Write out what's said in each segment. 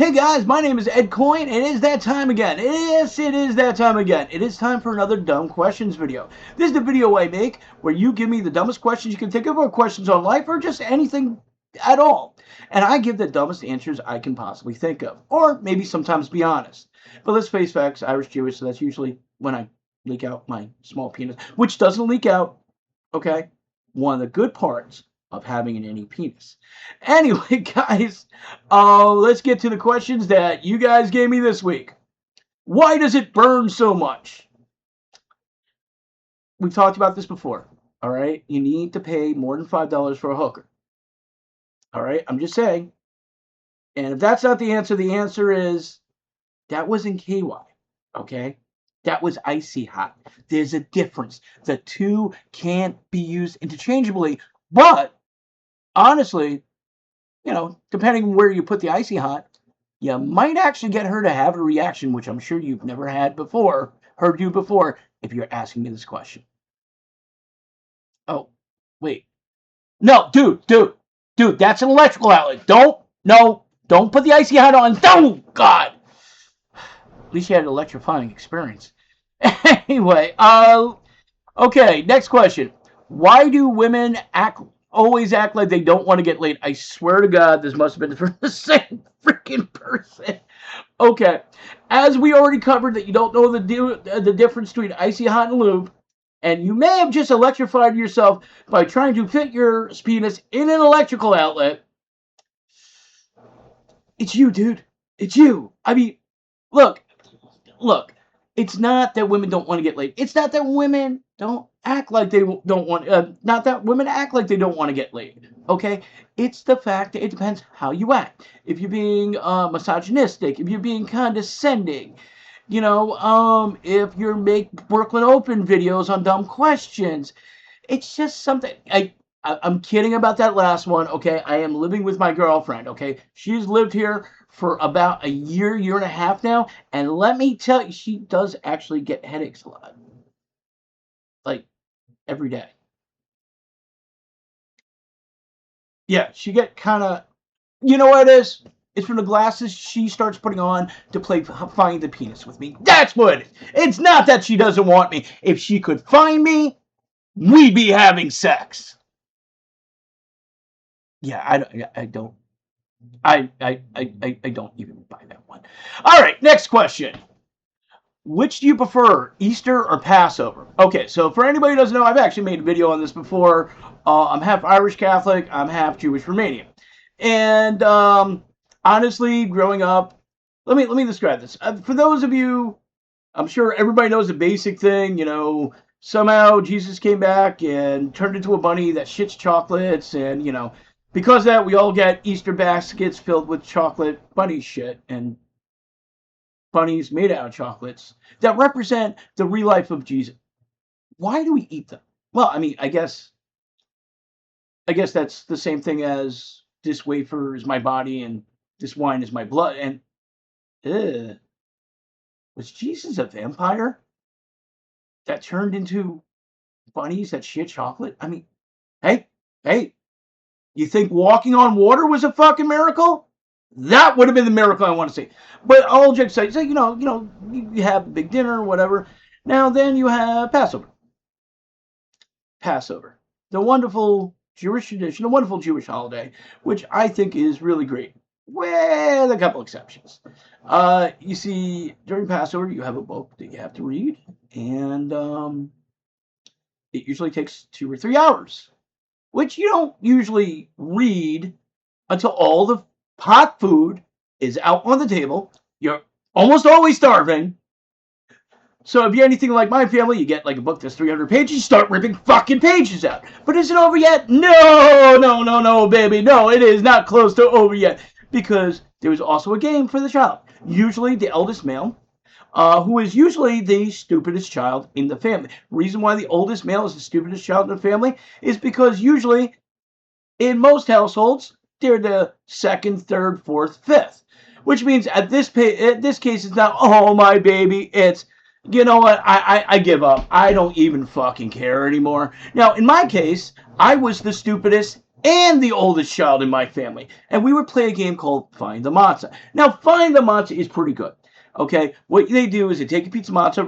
Hey guys, my name is Ed Coyne, and it is that time again. Yes, it is that time again. It is time for another dumb questions video. This is the video I make where you give me the dumbest questions you can think of, or questions on life, or just anything at all. And I give the dumbest answers I can possibly think of, or maybe sometimes be honest. But let's face facts, Irish Jewish, so that's usually when I leak out my small penis, which doesn't leak out, okay? One of the good parts of having an any penis. Anyway, guys, let's get to the questions that you guys gave me this week. Why does it burn so much? We've talked about this before, all right? You need to pay more than $5 for a hooker, all right? I'm just saying. And if that's not the answer is that wasn't KY, okay? That was icy hot. There's a difference. The two can't be used interchangeably, but honestly, you know, depending on where you put the icy hot, you might actually get her to have a reaction, which I'm sure you've never heard you before, if you're asking me this question. Oh, wait. No, dude, that's an electrical outlet. Don't put the icy hot on. Don't, God. At least you had an electrifying experience. Anyway, okay, next question. Why do women always act like they don't want to get laid? I swear to God, this must have been for the same freaking person. Okay, as we already covered that you don't know the difference between icy hot and lube, and you may have just electrified yourself by trying to fit your penis in an electrical outlet. It's you, dude. It's you. I mean, look. It's not that women don't want to get laid. It's not that women don't act like they don't want. Not that women act like they don't want to get laid. Okay, it's the fact that it depends how you act. If you're being misogynistic, if you're being condescending, you know, if you're make Brooklyn Open videos on dumb questions, it's just something. I'm kidding about that last one, okay? I am living with my girlfriend, okay? She's lived here for about a year and a half now, and let me tell you, she does actually get headaches a lot. Like, every day. Yeah, she get kind of, you know what it is? It's from the glasses she starts putting on to play Find the Penis with me. That's what it is. It's not that she doesn't want me. If she could find me, we'd be having sex. Yeah, I don't even buy that one. All right, next question. Which do you prefer, Easter or Passover? Okay, so for anybody who doesn't know, I've actually made a video on this before. I'm half Irish Catholic, I'm half Jewish Romanian. And honestly, growing up, let me describe this. For those of you, I'm sure everybody knows the basic thing, you know, somehow Jesus came back and turned into a bunny that shits chocolates, and, you know, because of that, we all get Easter baskets filled with chocolate bunny shit and bunnies made out of chocolates that represent the real life of Jesus. Why do we eat them? Well, I mean, I guess that's the same thing as this wafer is my body and this wine is my blood. And was Jesus a vampire that turned into bunnies that shit chocolate? I mean, hey, you think walking on water was a fucking miracle? That would have been the miracle I want to see. But all jokes aside, so, you have a big dinner or whatever. Now then you have Passover. The wonderful Jewish tradition, a wonderful Jewish holiday, which I think is really great, with a couple exceptions. You see, during Passover, you have a book that you have to read, and it usually takes 2 or 3 hours, which you don't usually read until all the hot food is out on the table. You're almost always starving. So if you're anything like my family, you get like a book that's 300 pages, you start ripping fucking pages out. But is it over yet? No, baby. No, it is not close to over yet. Because there was also a game for the child. Usually the eldest male, who is usually the stupidest child in the family. Reason why the oldest male is the stupidest child in the family is because usually, in most households, they're the second, third, fourth, fifth. Which means at this case, it's not, oh, my baby, it's, you know what, I give up. I don't even fucking care anymore. Now, in my case, I was the stupidest and the oldest child in my family. And we would play a game called Find the Matzah. Now, Find the Matzah is pretty good. Okay, what they do is they take a piece of matzah,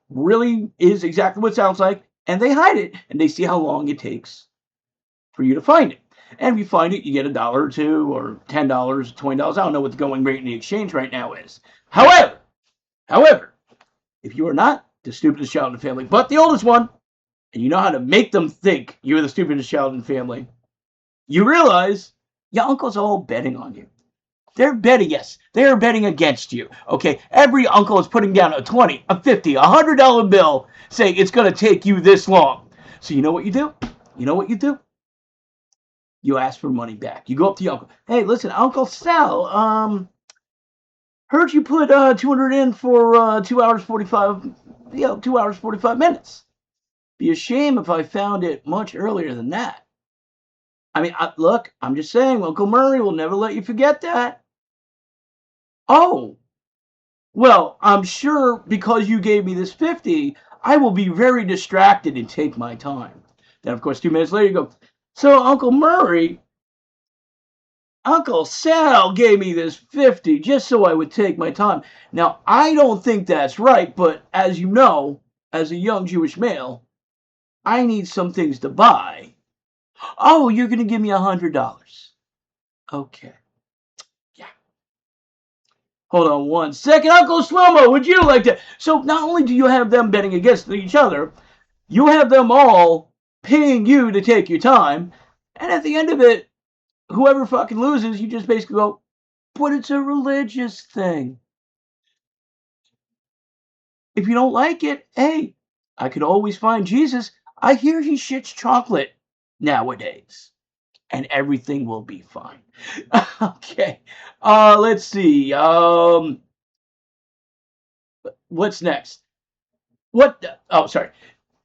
really is exactly what it sounds like, and they hide it, and they see how long it takes for you to find it. And if you find it, you get $1 or $2 or $10, $20. I don't know what the going rate in the exchange right now is. However, if you are not the stupidest child in the family, but the oldest one, and you know how to make them think you're the stupidest child in the family, you realize your uncle's all betting on you. They're betting, yes, they're betting against you. Okay, every uncle is putting down a 20, a 50, $100 bill, saying it's going to take you this long. So you know what you do? You ask for money back. You go up to your uncle. Hey, listen, Uncle Sal, heard you put 200 in for 2 hours 45, 2 hours 45 minutes. Be a shame if I found it much earlier than that. I mean, look, I'm just saying, Uncle Murray will never let you forget that. Oh, well, I'm sure because you gave me this 50, I will be very distracted and take my time. Then, of course, 2 minutes later, you go, so Uncle Murray, Uncle Sal gave me this 50 just so I would take my time. Now, I don't think that's right, but as you know, as a young Jewish male, I need some things to buy. Oh, you're going to give me $100. Okay. Hold on 1 second. Uncle Shlomo, would you like to? So not only do you have them betting against each other, you have them all paying you to take your time. And at the end of it, whoever fucking loses, you just basically go, but it's a religious thing. If you don't like it, hey, I could always find Jesus. I hear he shits chocolate nowadays. And everything will be fine. Okay. Let's see. What's next? Oh, sorry.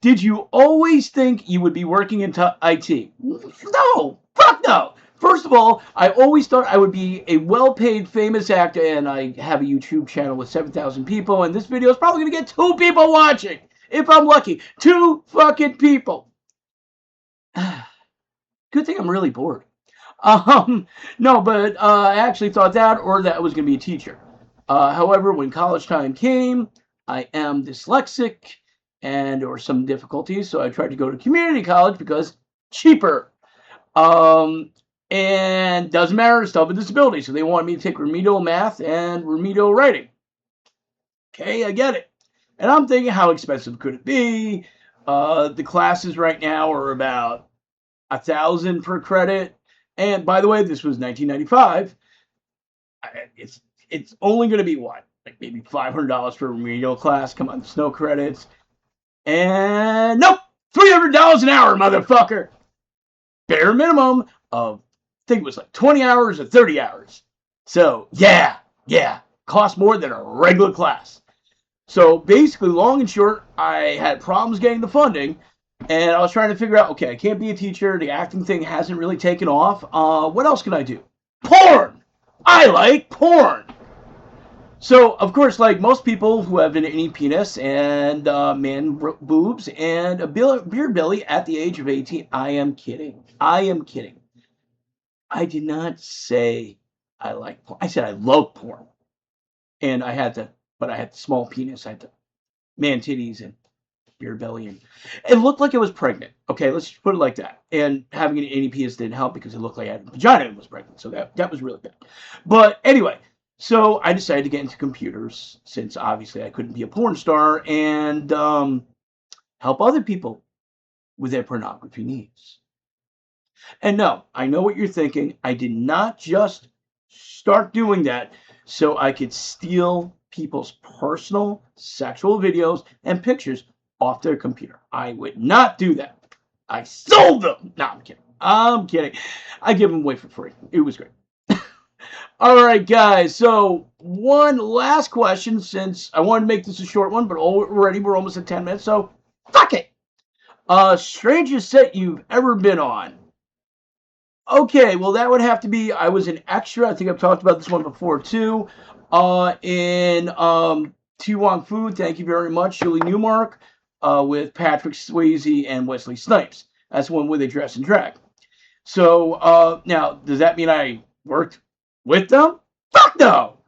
Did you always think you would be working in IT? No. Fuck no. First of all, I always thought I would be a well-paid, famous actor, and I have a YouTube channel with 7,000 people, and this video is probably going to get 2 people watching, if I'm lucky. 2 fucking people. Good thing I'm really bored. No, but I actually thought that, or that I was going to be a teacher. However, when college time came, I am dyslexic or some difficulties, so I tried to go to community college because cheaper. And doesn't matter, still have a disability, so they wanted me to take remedial math and remedial writing. Okay, I get it. And I'm thinking, how expensive could it be? The classes right now are about $1,000 per credit. And by the way, this was 1995. It's only going to be what? Like maybe $500 for a remedial class. Come on, snow credits. And nope, $300 an hour, motherfucker. Bare minimum of, I think it was like 20 hours or 30 hours. So yeah, cost more than a regular class. So basically, long and short, I had problems getting the funding. And I was trying to figure out, okay, I can't be a teacher. The acting thing hasn't really taken off. What else can I do? Porn! I like porn! So, of course, like most people who have an innie penis and man boobs and a beard belly at the age of 18, I am kidding. I did not say I like porn. I said I love porn. And I had the small penis. I had the man titties and beard belly, and it looked like it was pregnant. Okay, let's put it like that. And having an innie penis didn't help because it looked like I had a vagina and was pregnant. So that was really bad. But anyway, so I decided to get into computers since obviously I couldn't be a porn star and help other people with their pornography needs. And no, I know what you're thinking. I did not just start doing that so I could steal people's personal sexual videos and pictures off their computer. I would not do that. I sold them. No, I'm kidding. I give them away for free. It was great. All right, guys. So one last question, since I wanted to make this a short one, but already we're almost at 10 minutes. So fuck it. Strangest set you've ever been on? Okay, well that would have to be, I was an extra. I think I've talked about this one before too. In To Wong Fu. Thank you very much, Julie Newmark. With Patrick Swayze and Wesley Snipes. That's one where they dress in drag. So now, does that mean I worked with them? Fuck no!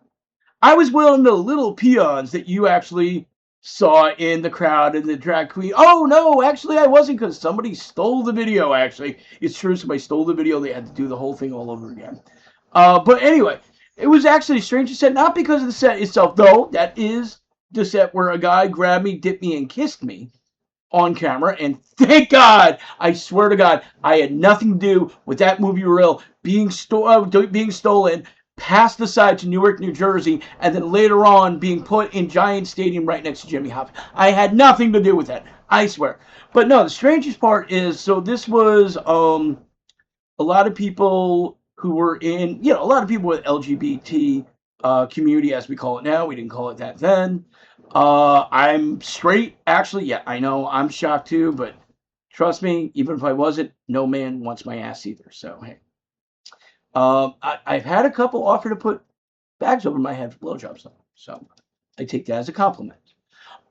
I was one of the little peons that you actually saw in the crowd and the drag queen. Oh no, actually I wasn't, because somebody stole the video. Actually, it's true, somebody stole the video. They had to do the whole thing all over again. But anyway, it was actually a strange set, not because of the set itself, though. That is the set where a guy grabbed me, dipped me, and kissed me on camera, and thank God, I swear to God, I had nothing to do with that movie reel being stolen, passed the side to Newark, New Jersey, and then later on being put in Giant Stadium right next to Jimmy Hoffa. I had nothing to do with that, I swear. But no, the strangest part is, so this was a lot of people who were in, a lot of people with LGBT community, as we call it now. We didn't call it that then. I'm straight, actually. Yeah, I know I'm shocked too, but trust me, even if I wasn't, no man wants my ass either. So hey, I've had a couple offer to put bags over my head for blowjobs, though. So I take that as a compliment.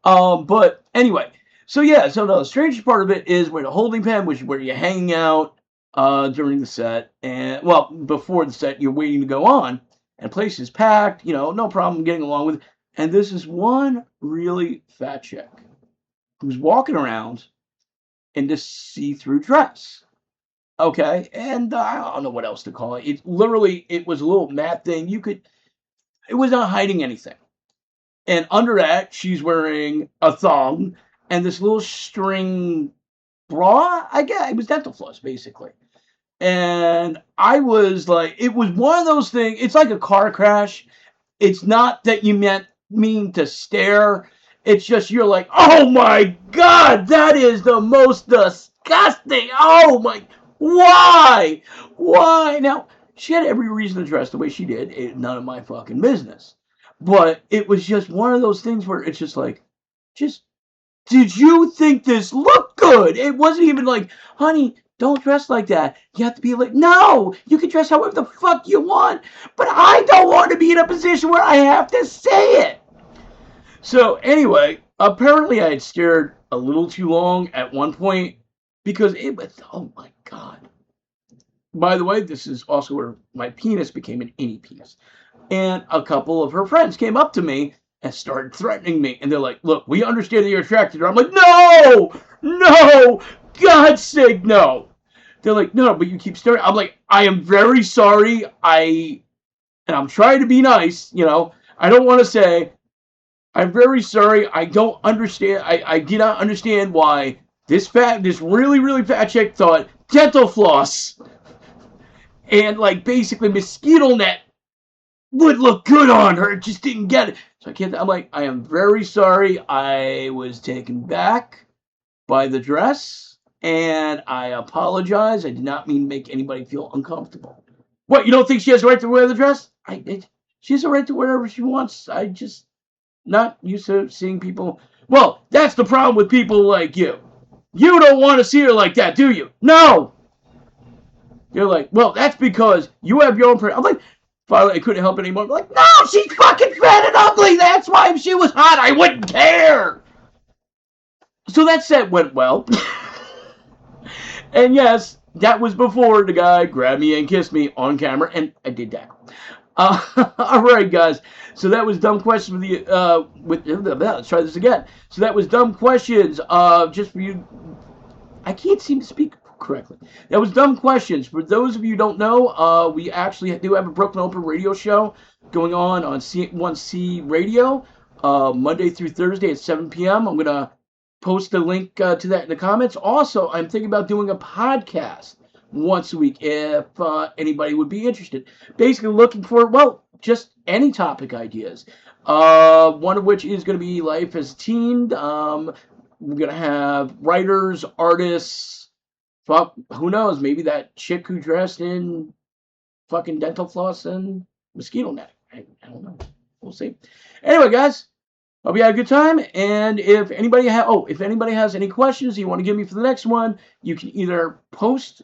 But anyway, so yeah, so no, the strangest part of it is where the holding pen, which is where you're hanging out during the set, and well, before the set, you're waiting to go on, and place is packed. No problem getting along with it. And this is one really fat chick who's walking around in this see-through dress. Okay, and I don't know what else to call it. It literally, it was a little matte thing. It was not hiding anything. And under that, she's wearing a thong and this little string bra. I guess it was dental floss, basically. And I was like, it was one of those things. It's like a car crash. It's not that you mean to stare. It's just you're like, oh my God, that is the most disgusting. Oh my, why? Why? Now, she had every reason to dress the way she did. It's none of my fucking business. But it was just one of those things where it's just like, just, did you think this looked good? It wasn't even like, honey, don't dress like that. You have to be like, no, you can dress however the fuck you want, but I don't want to be in a position where I have to say it. So anyway, apparently I had stared a little too long at one point because it was, oh my God. By the way, this is also where my penis became an innie penis. And a couple of her friends came up to me and started threatening me. And they're like, look, we understand that you're attracted to her. I'm like, no, no, God's sake, no. They're like, no, but you keep staring. I'm like, I am very sorry. And I'm trying to be nice, I don't want to say, I'm very sorry. I don't understand. I do not understand why this really, really fat chick thought dental floss and like basically mosquito net would look good on her. Just didn't get it. So I'm like, I am very sorry. I was taken back by the dress, and I apologize. I did not mean to make anybody feel uncomfortable. What, you don't think she has the right to wear the dress? She has the right to wear whatever she wants. I just not used to seeing people. Well, that's the problem with people like you. You don't want to see her like that, do you? No. You're like, well, that's because you have your own. I'm like, finally, I couldn't help it anymore. I'm like, no, she's fucking fat and ugly. That's why if she was hot, I wouldn't care. So that set went well. And yes, that was before the guy grabbed me and kissed me on camera, and I did that. All right, guys. So that was dumb questions let's try this again. So that was dumb questions. Just for you. I can't seem to speak correctly. That was dumb questions. For those of you who don't know, we actually do have a Brooklyn Open radio show going on C1C Radio Monday through Thursday at 7 p.m. I'm gonna post a link to that in the comments. Also, I'm thinking about doing a podcast once a week if anybody would be interested. Basically looking for, well, just any topic ideas. One of which is going to be life as a teen. We're going to have writers, artists, who knows, maybe that chick who dressed in fucking dental floss and mosquito net. I don't know. We'll see. Anyway, guys, hope you had a good time. And if anybody has any questions you want to give me for the next one, you can either post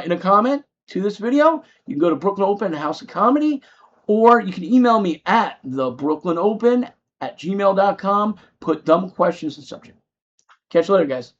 in a comment to this video. You can go to Brooklyn Open House of Comedy, or you can email me at thebrooklynopen@gmail.com. Put dumb questions in the subject. Catch you later, guys.